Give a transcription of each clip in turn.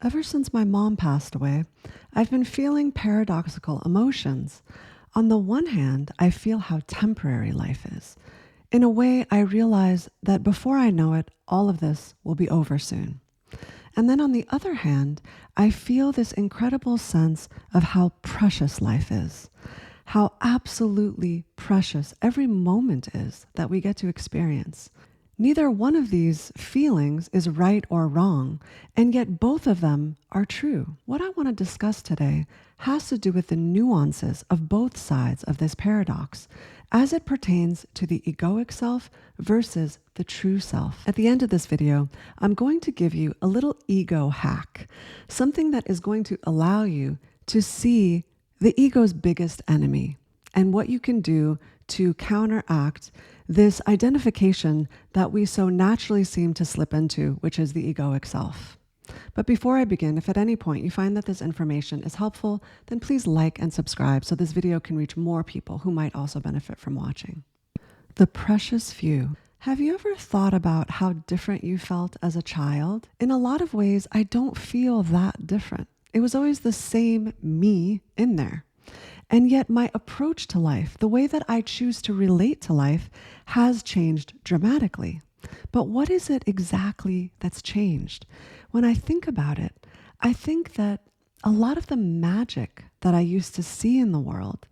Ever since my mom passed away, I've been feeling paradoxical emotions. On the one hand, I feel how temporary life is. In a way, I realize that before I know it, all of this will be over soon. And then on the other hand, I feel this incredible sense of how precious life is, how absolutely precious every moment is that we get to experience. Neither one of these feelings is right or wrong, and yet both of them are true. What I want to discuss today has to do with the nuances of both sides of this paradox as it pertains to the egoic self versus the true self. At the end of this video, I'm going to give you a little ego hack, something that is going to allow you to see the ego's biggest enemy and what you can do to counteract this identification that we so naturally seem to slip into, which is the egoic self. But before I begin, if at any point you find that this information is helpful, then please like and subscribe so this video can reach more people who might also benefit from watching. The precious few. Have you ever thought about how different you felt as a child? In a lot of ways, I don't feel that different. It was always the same me in there. And yet my approach to life, the way that I choose to relate to life, has changed dramatically. But what is it exactly that's changed? When I think about it, I think that a lot of the magic that I used to see in the world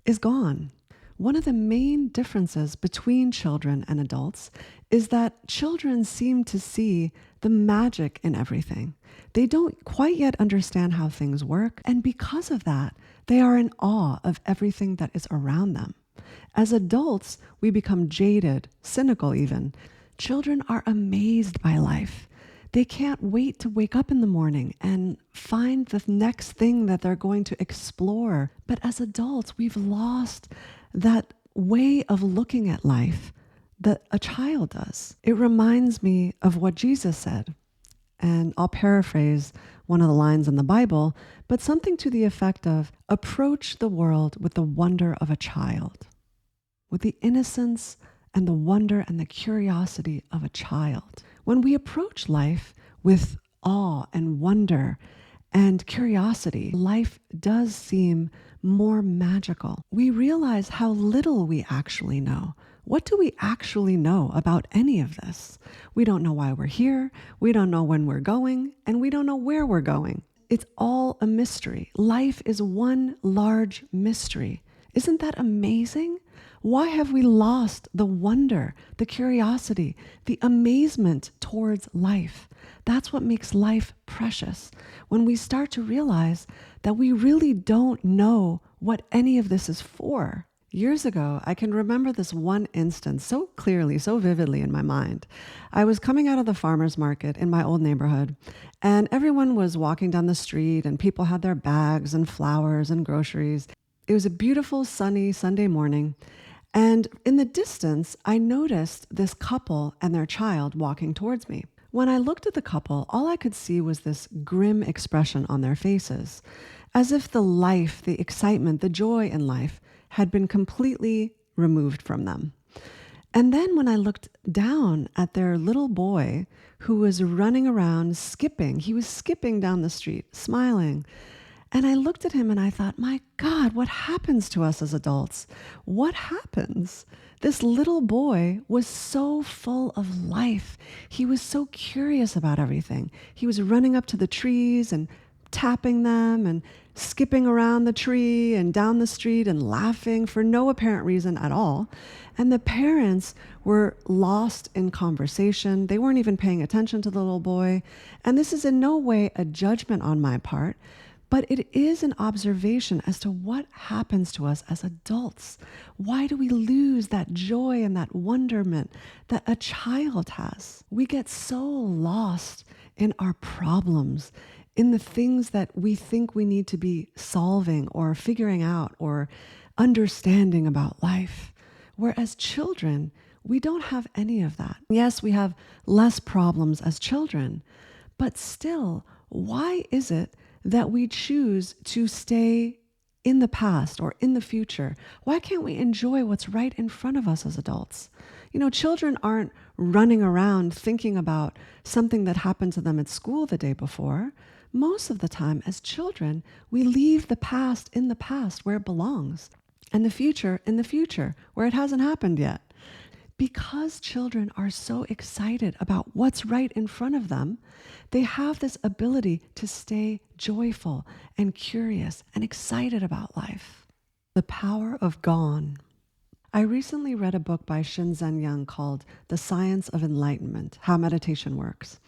is gone. One of the main differences between children and adults is that children seem to see the magic in everything. They don't quite yet understand how things work, and because of that, they are in awe of everything that is around them. As adults, we become jaded, cynical even. Children are amazed by life. They can't wait to wake up in the morning and find the next thing that they're going to explore. But as adults, we've lost that way of looking at life that a child does. It reminds me of what Jesus said, and I'll paraphrase one of the lines in the Bible, but something to the effect of, approach the world with the wonder of a child, with the innocence and the wonder and the curiosity of a child. When we approach life with awe and wonder and curiosity, life does seem more magical. We realize how little we actually know. What do we actually know about any of this? We don't know why we're here, we don't know when we're going, and we don't know where we're going. It's all a mystery. Life is one large mystery. Isn't that amazing? Why have we lost the wonder, the curiosity, the amazement towards life? That's what makes life precious. When we start to realize that we really don't know what any of this is for. Years ago, I can remember this one instance so clearly, so vividly in my mind. I was coming out of the farmer's market in my old neighborhood, and everyone was walking down the street, and people had their bags and flowers and groceries. It was a beautiful, sunny Sunday morning, and in the distance, I noticed this couple and their child walking towards me. When I looked at the couple, all I could see was this grim expression on their faces, as if the life, the excitement, the joy in life had been completely removed from them. And then when I looked down at their little boy who was running around skipping, he was skipping down the street, smiling. And I looked at him and I thought, my God, what happens to us as adults? What happens? This little boy was so full of life. He was so curious about everything. He was running up to the trees and tapping them and skipping around the tree and down the street and laughing for no apparent reason at all. And the parents were lost in conversation. They weren't even paying attention to the little boy. And this is in no way a judgment on my part, but it is an observation as to what happens to us as adults. Why do we lose that joy and that wonderment that a child has? We get so lost in our problems, in the things that we think we need to be solving or figuring out or understanding about life. Whereas children, we don't have any of that. Yes, we have less problems as children, but still, why is it that we choose to stay in the past or in the future? Why can't we enjoy what's right in front of us as adults? You know, children aren't running around thinking about something that happened to them at school the day before, Most of the time, as children, we leave the past in the past where it belongs, and the future in the future where it hasn't happened yet. Because children are so excited about what's right in front of them, they have this ability to stay joyful and curious and excited about life. The power of gone. I recently read a book by Shinzen Young called The Science of Enlightenment, How Meditation Works.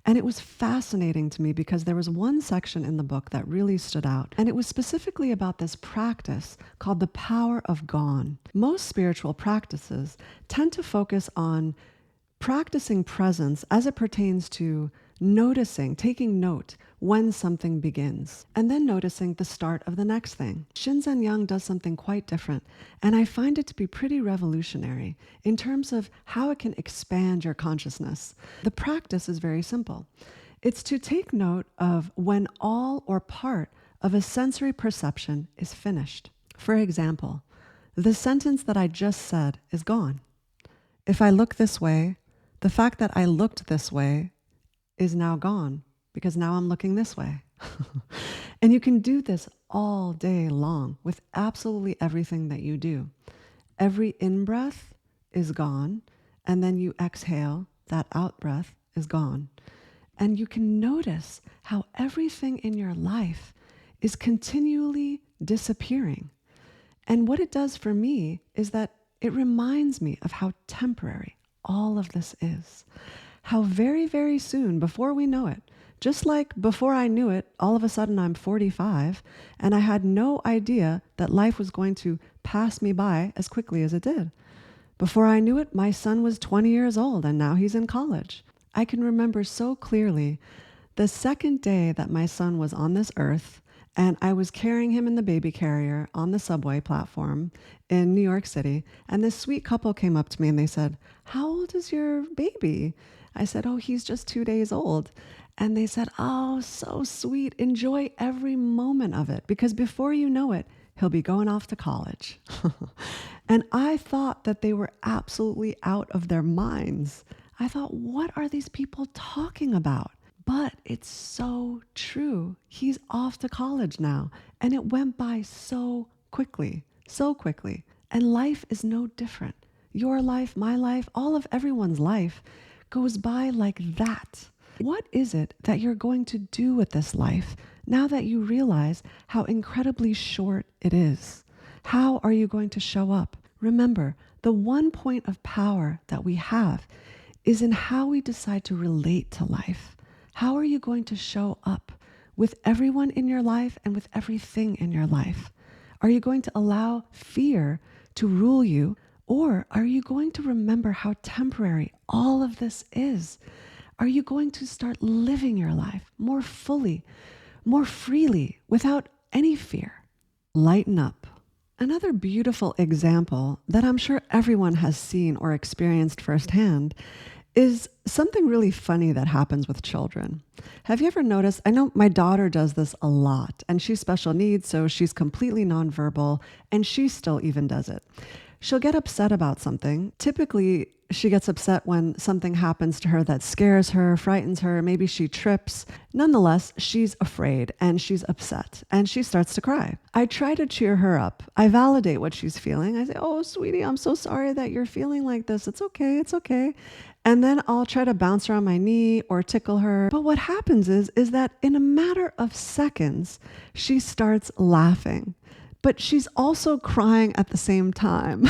And it was fascinating to me because there was one section in the book that really stood out. And it was specifically about this practice called the power of gone. Most spiritual practices tend to focus on practicing presence as it pertains to noticing, taking note when something begins, and then noticing the start of the next thing. Shinzen Young does something quite different, and I find it to be pretty revolutionary in terms of how it can expand your consciousness. The practice is very simple. It's to take note of when all or part of a sensory perception is finished. For example, the sentence that I just said is gone. If I look this way, the fact that I looked this way is now gone because now I'm looking this way. And you can do this all day long with absolutely everything that you do. Every in-breath is gone, and then you exhale, that out-breath is gone. And you can notice how everything in your life is continually disappearing. And what it does for me is that it reminds me of how temporary all of this is. How very, very soon, before we know it, just like before I knew it, all of a sudden I'm 45, and I had no idea that life was going to pass me by as quickly as it did. Before I knew it, my son was 20 years old, and now he's in college. I can remember so clearly the second day that my son was on this earth, and I was carrying him in the baby carrier on the subway platform in New York City, and this sweet couple came up to me and they said, "How old is your baby?" I said, "Oh, he's just 2 days old." And they said, "Oh, so sweet. Enjoy every moment of it, because before you know it, he'll be going off to college." And I thought that they were absolutely out of their minds. I thought, what are these people talking about? But it's so true. He's off to college now. And it went by so quickly, so quickly. And life is no different. Your life, my life, all of everyone's life goes by like that. What is it that you're going to do with this life now that you realize how incredibly short it is? How are you going to show up? Remember, the one point of power that we have is in how we decide to relate to life. How are you going to show up with everyone in your life and with everything in your life? Are you going to allow fear to rule you, or are you going to remember how temporary all of this is? Are you going to start living your life more fully, more freely, without any fear? Lighten up. Another beautiful example that I'm sure everyone has seen or experienced firsthand is something really funny that happens with children. Have you ever noticed? I know my daughter does this a lot, and she's special needs, so she's completely nonverbal, and she still even does it. She'll get upset about something. Typically, she gets upset when something happens to her that scares her, frightens her. Maybe she trips. Nonetheless, she's afraid and she's upset and she starts to cry. I try to cheer her up. I validate what she's feeling. I say, "Oh, sweetie, I'm so sorry that you're feeling like this. It's okay. It's okay." And then I'll try to bounce her on my knee or tickle her. But what happens is that in a matter of seconds, she starts laughing. But she's also crying at the same time.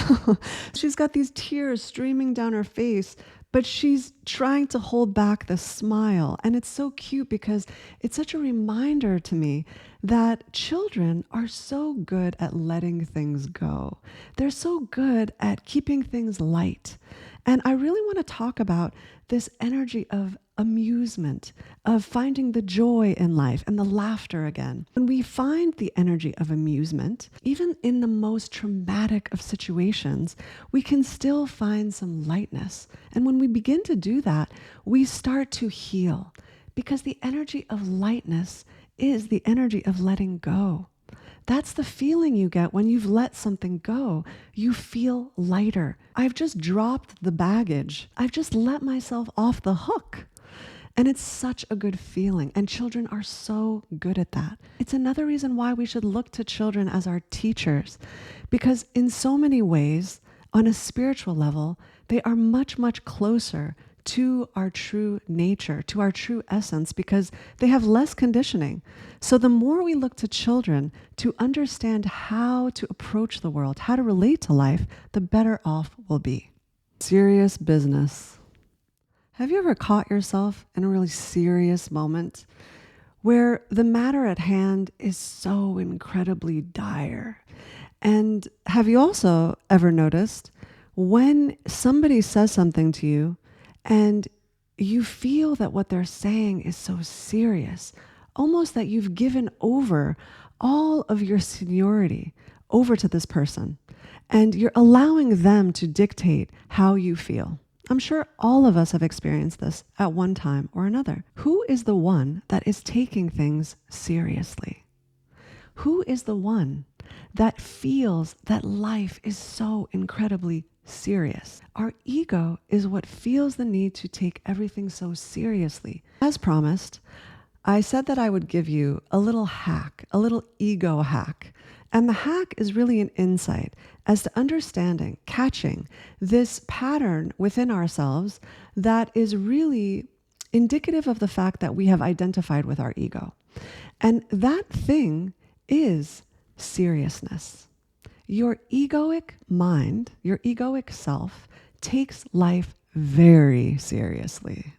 She's got these tears streaming down her face, but she's trying to hold back the smile. And it's so cute because it's such a reminder to me that children are so good at letting things go. They're so good at keeping things light. And I really want to talk about this energy of amusement, of finding the joy in life and the laughter again. When we find the energy of amusement, even in the most traumatic of situations, we can still find some lightness. And when we begin to do that, we start to heal, because the energy of lightness is the energy of letting go. That's the feeling you get when you've let something go. You feel lighter. I've just dropped the baggage. I've just let myself off the hook. And it's such a good feeling. And children are so good at that. It's another reason why we should look to children as our teachers, because in so many ways, on a spiritual level, they are much, much closer to our true nature, to our true essence, because they have less conditioning. So the more we look to children to understand how to approach the world, how to relate to life, the better off we'll be. Serious business. Have you ever caught yourself in a really serious moment where the matter at hand is so incredibly dire? And have you also ever noticed when somebody says something to you and you feel that what they're saying is so serious, almost that you've given over all of your seniority over to this person, and you're allowing them to dictate how you feel? I'm sure all of us have experienced this at one time or another. Who is the one that is taking things seriously? Who is the one that feels that life is so incredibly serious? Our ego is what feels the need to take everything so seriously. As promised, I said that I would give you a little hack, a little ego hack. And the hack is really an insight as to understanding, catching this pattern within ourselves that is really indicative of the fact that we have identified with our ego. And that thing is seriousness. Your egoic mind, your egoic self, takes life very seriously.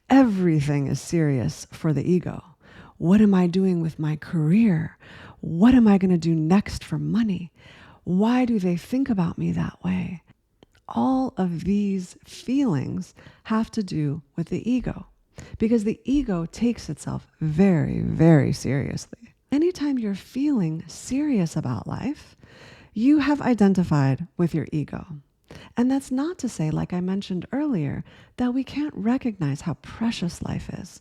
Everything is serious for the ego. What am I doing with my career? What am I going to do next for money? Why do they think about me that way? All of these feelings have to do with the ego, because the ego takes itself very, very seriously. Anytime you're feeling serious about life, you have identified with your ego. And that's not to say, like I mentioned earlier, that we can't recognize how precious life is.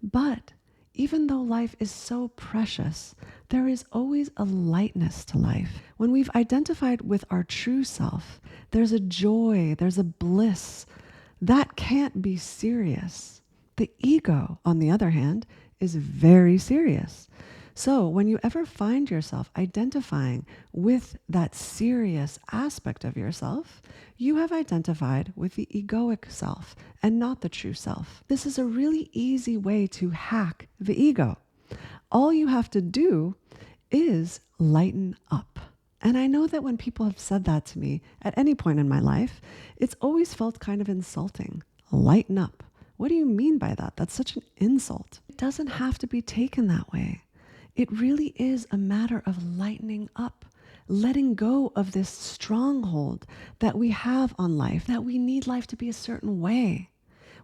But even though life is so precious, there is always a lightness to life. When we've identified with our true self, there's a joy, there's a bliss. That can't be serious. The ego, on the other hand, is very serious. So when you ever find yourself identifying with that serious aspect of yourself, you have identified with the egoic self and not the true self. This is a really easy way to hack the ego. All you have to do is lighten up. And I know that when people have said that to me at any point in my life, it's always felt kind of insulting. Lighten up. What do you mean by that? That's such an insult. It doesn't have to be taken that way. It really is a matter of lightening up, letting go of this stronghold that we have on life, that we need life to be a certain way.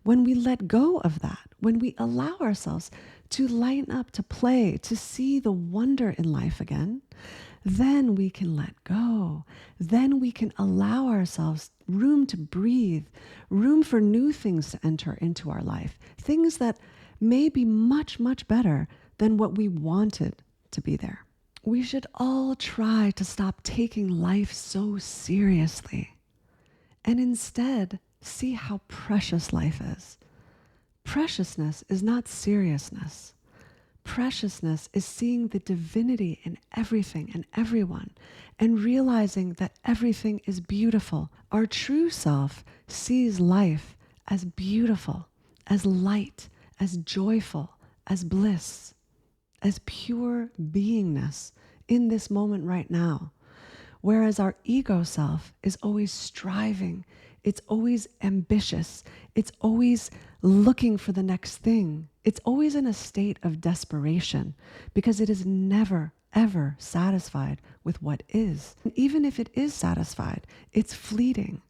When we let go of that, when we allow ourselves to lighten up, to play, to see the wonder in life again, then we can let go. Then we can allow ourselves room to breathe, room for new things to enter into our life, things that may be much, much better than what we wanted to be there. We should all try to stop taking life so seriously and instead see how precious life is. Preciousness is not seriousness. Preciousness is seeing the divinity in everything and everyone and realizing that everything is beautiful. Our true self sees life as beautiful, as light, as joyful, as bliss, as pure beingness in this moment right now. Whereas our ego self is always striving, it's always ambitious, it's always looking for the next thing. It's always in a state of desperation because it is never, ever satisfied with what is. And even if it is satisfied, it's fleeting.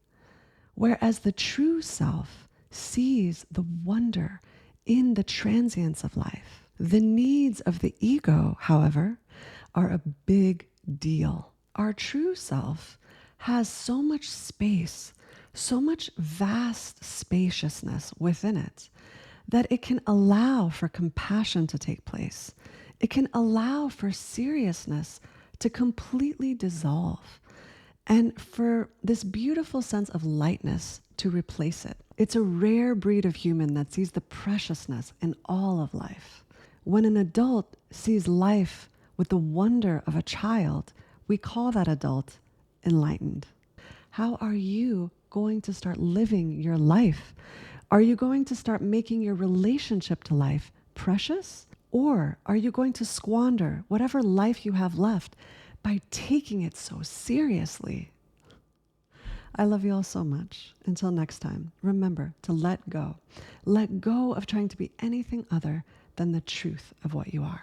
Whereas the true self sees the wonder in the transience of life. The needs of the ego, however, are a big deal. Our true self has so much space, so much vast spaciousness within it, that it can allow for compassion to take place. It can allow for seriousness to completely dissolve and for this beautiful sense of lightness to replace it. It's a rare breed of human that sees the preciousness in all of life. When an adult sees life with the wonder of a child, we call that adult enlightened. How are you going to start living your life? Are you going to start making your relationship to life precious? Or are you going to squander whatever life you have left by taking it so seriously? I love you all so much. Until next time, remember to let go. Let go of trying to be anything other than the truth of what you are.